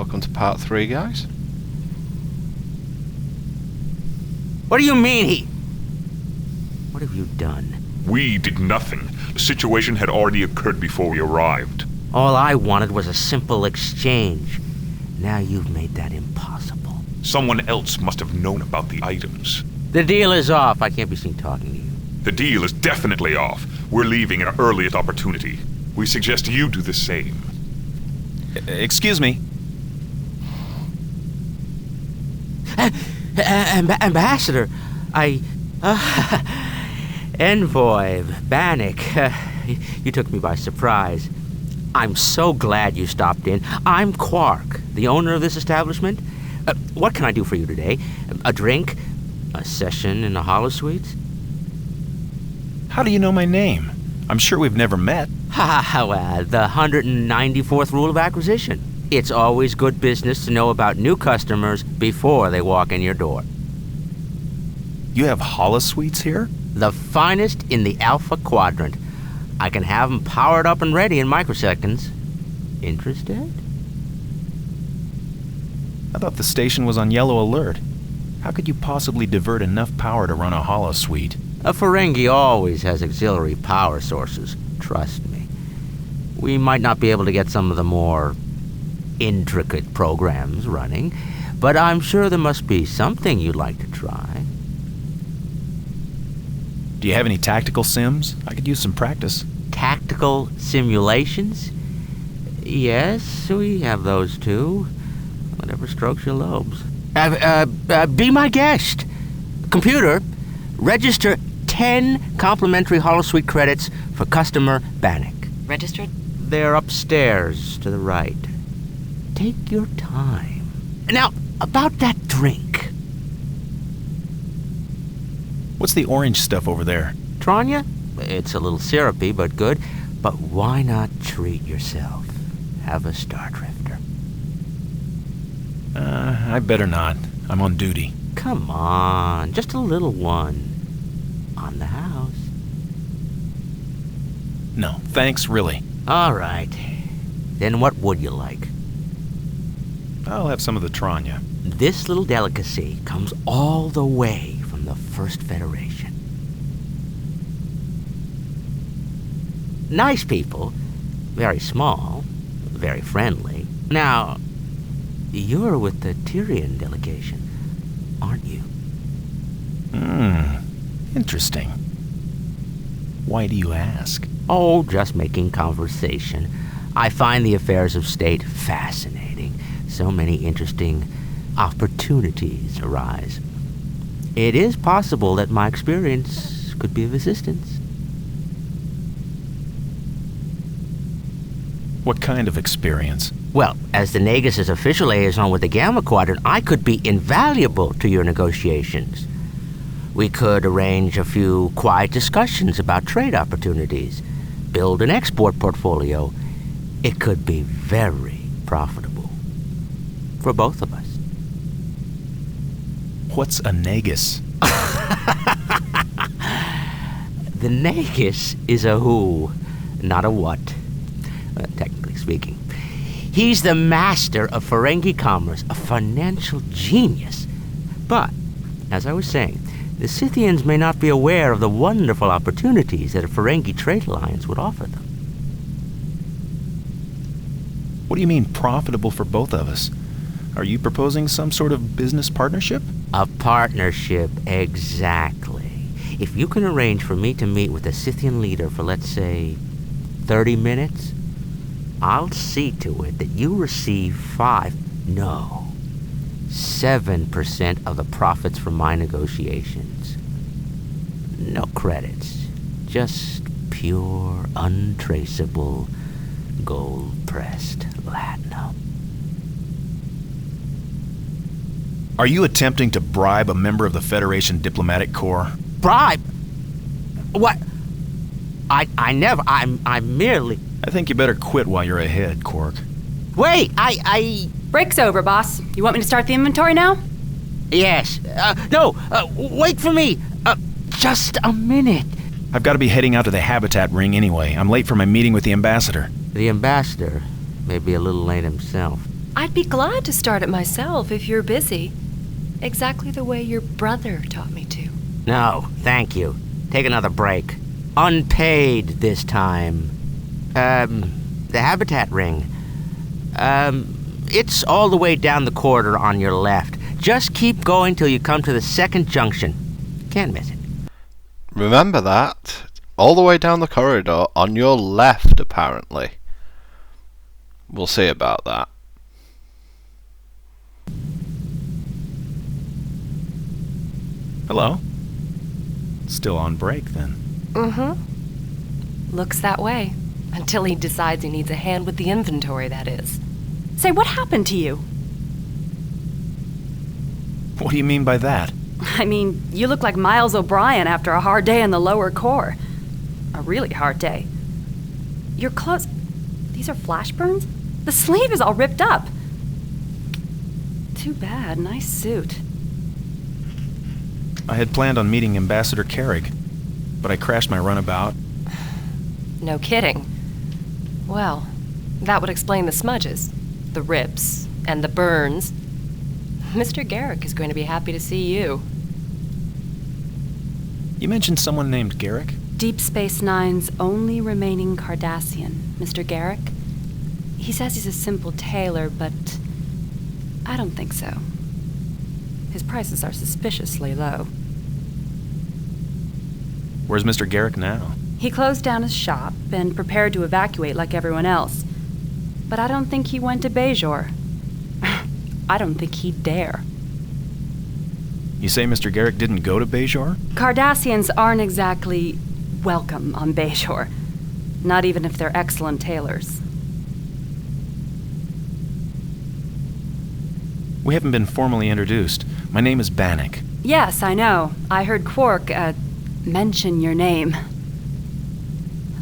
Welcome to part 3, guys. What do you mean What have you done? We did nothing. The situation had already occurred before we arrived. All I wanted was a simple exchange. Now you've made that impossible. Someone else must have known about the items. The deal is off. I can't be seen talking to you. The deal is definitely off. We're leaving at our earliest opportunity. We suggest you do the same. Excuse me. Ambassador, Envoy, Bannock, you took me by surprise. I'm so glad you stopped in. I'm Quark, the owner of this establishment. What can I do for you today? A drink? A session in the holosuites? How do you know my name? I'm sure we've never met. The 194th rule of acquisition. It's always good business to know about new customers before they walk in your door. You have holosuites here? The finest in the Alpha Quadrant. I can have them powered up and ready in microseconds. Interested? I thought the station was on yellow alert. How could you possibly divert enough power to run a holosuite? A Ferengi always has auxiliary power sources. Trust me. We might not be able to get some of the more intricate programs running, but I'm sure there must be something you'd like to try. Do you have any tactical sims? I could use some practice. Tactical simulations? Yes, we have those too. Whatever strokes your lobes. Be my guest. Computer, register 10 complimentary holosuite credits for customer Bannock. Registered? They're upstairs to the right. Take your time. Now, about that drink. What's the orange stuff over there? Tranya? It's a little syrupy, but good. But why not treat yourself? Have a Star Drifter. I better not. I'm on duty. Come on, just a little one. On the house. No, thanks, really. All right. Then what would you like? I'll have some of the Tranya. This little delicacy comes all the way from the First Federation. Nice people. Very small. Very friendly. Now, you're with the Tyrian delegation, aren't you? Interesting. Why do you ask? Oh, just making conversation. I find the affairs of state fascinating. So many interesting opportunities arise. It is possible that my experience could be of assistance. What kind of experience? Well, as the Nagus' official liaison with the Gamma Quadrant, I could be invaluable to your negotiations. We could arrange a few quiet discussions about trade opportunities, build an export portfolio. It could be very profitable for both of us. What's a Nagus? The Nagus is a who, not a what, technically speaking. He's the master of Ferengi commerce, a financial genius. But, as I was saying, the Scythians may not be aware of the wonderful opportunities that a Ferengi trade alliance would offer them. What do you mean profitable for both of us? Are you proposing some sort of business partnership? A partnership, exactly. If you can arrange for me to meet with a Scythian leader for, let's say, 30 minutes, I'll see to it that you receive 7% of the profits from my negotiations. No credits, just pure, untraceable, gold-pressed latinum. Are you attempting to bribe a member of the Federation Diplomatic Corps? Bribe? What? I never, I'm merely... I think you better quit while you're ahead, Quark. Wait, Break's over, boss. You want me to start the inventory now? Yes. No, wait for me. Just a minute. I've got to be heading out to the habitat ring anyway. I'm late for my meeting with the ambassador. The ambassador may be a little late himself. I'd be glad to start it myself if you're busy. Exactly the way your brother taught me to. No, thank you. Take another break. Unpaid this time. The habitat ring. It's all the way down the corridor on your left. Just keep going till you come to the second junction. Can't miss it. Remember that. All the way down the corridor on your left, apparently. We'll see about that. Hello? Still on break, then. Mm-hmm. Looks that way. Until he decides he needs a hand with the inventory, that is. Say, what happened to you? What do you mean by that? I mean, you look like Miles O'Brien after a hard day in the lower core. A really hard day. Your clothes... These are flash burns? The sleeve is all ripped up. Too bad. Nice suit. I had planned on meeting Ambassador Carrig, but I crashed my runabout. No kidding. Well, that would explain the smudges, the rips, and the burns. Mr. Garrick is going to be happy to see you. You mentioned someone named Garrick? Deep Space Nine's only remaining Cardassian, Mr. Garrick. He says he's a simple tailor, but I don't think so. His prices are suspiciously low. Where's Mr. Garrick now? He closed down his shop and prepared to evacuate like everyone else. But I don't think he went to Bajor. I don't think he'd dare. You say Mr. Garrick didn't go to Bajor? Cardassians aren't exactly welcome on Bajor. Not even if they're excellent tailors. We haven't been formally introduced. My name is Bannock. Yes, I know. I heard Quark, mention your name.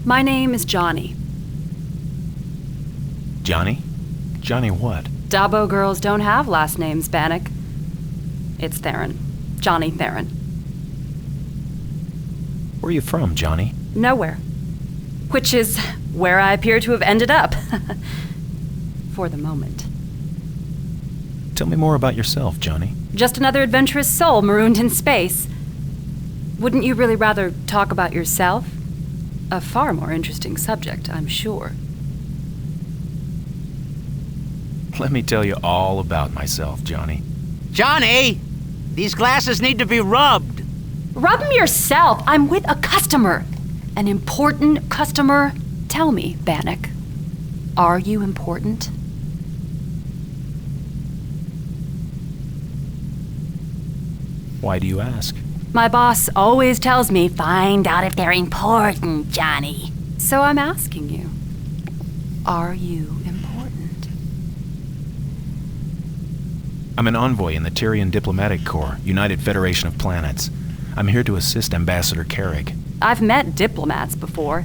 My name is Johnny. Johnny? Johnny what? Dabo girls don't have last names, Bannock. It's Theron. Johnny Theron. Where are you from, Johnny? Nowhere. Which is where I appear to have ended up. For the moment. Tell me more about yourself, Johnny. Just another adventurous soul marooned in space. Wouldn't you really rather talk about yourself? A far more interesting subject, I'm sure. Let me tell you all about myself, Johnny. Johnny! These glasses need to be rubbed. Rub them yourself. I'm with a customer. An important customer. Tell me, Bannock, are you important? Why do you ask? My boss always tells me, find out if they're important, Johnny. So I'm asking you, are you important? I'm an envoy in the Tyrian Diplomatic Corps, United Federation of Planets. I'm here to assist Ambassador Carrig. I've met diplomats before.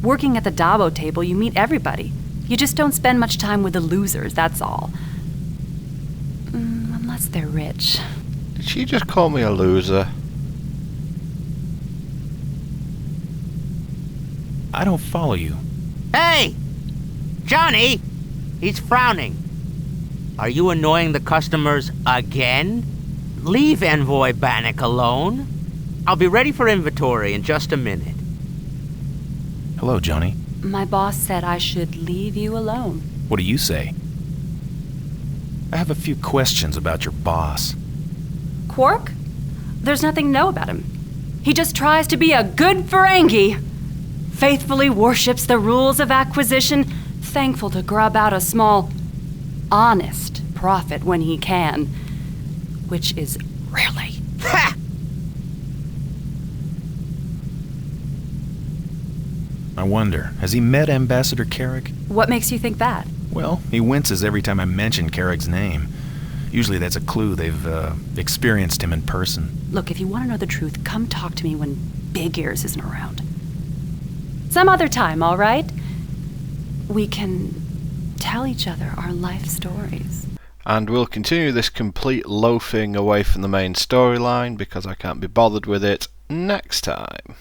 Working at the Dabo table, you meet everybody. You just don't spend much time with the losers, that's all. Unless they're rich. Did she just call me a loser? I don't follow you. Hey! Johnny! He's frowning. Are you annoying the customers again? Leave Envoy Bannock alone. I'll be ready for inventory in just a minute. Hello, Johnny. My boss said I should leave you alone. What do you say? I have a few questions about your boss. Quark? There's nothing to know about him. He just tries to be a good Ferengi. Faithfully worships the rules of acquisition, thankful to grub out a small, honest profit when he can. Which is rarely. Ha! I wonder, has he met Ambassador Carrig? What makes you think that? Well, he winces every time I mention Carrig's name. Usually that's a clue they've experienced him in person. Look, if you want to know the truth, come talk to me when Big Ears isn't around. Some other time, all right? We can tell each other our life stories. And we'll continue this complete loafing away from the main storyline because I can't be bothered with it next time.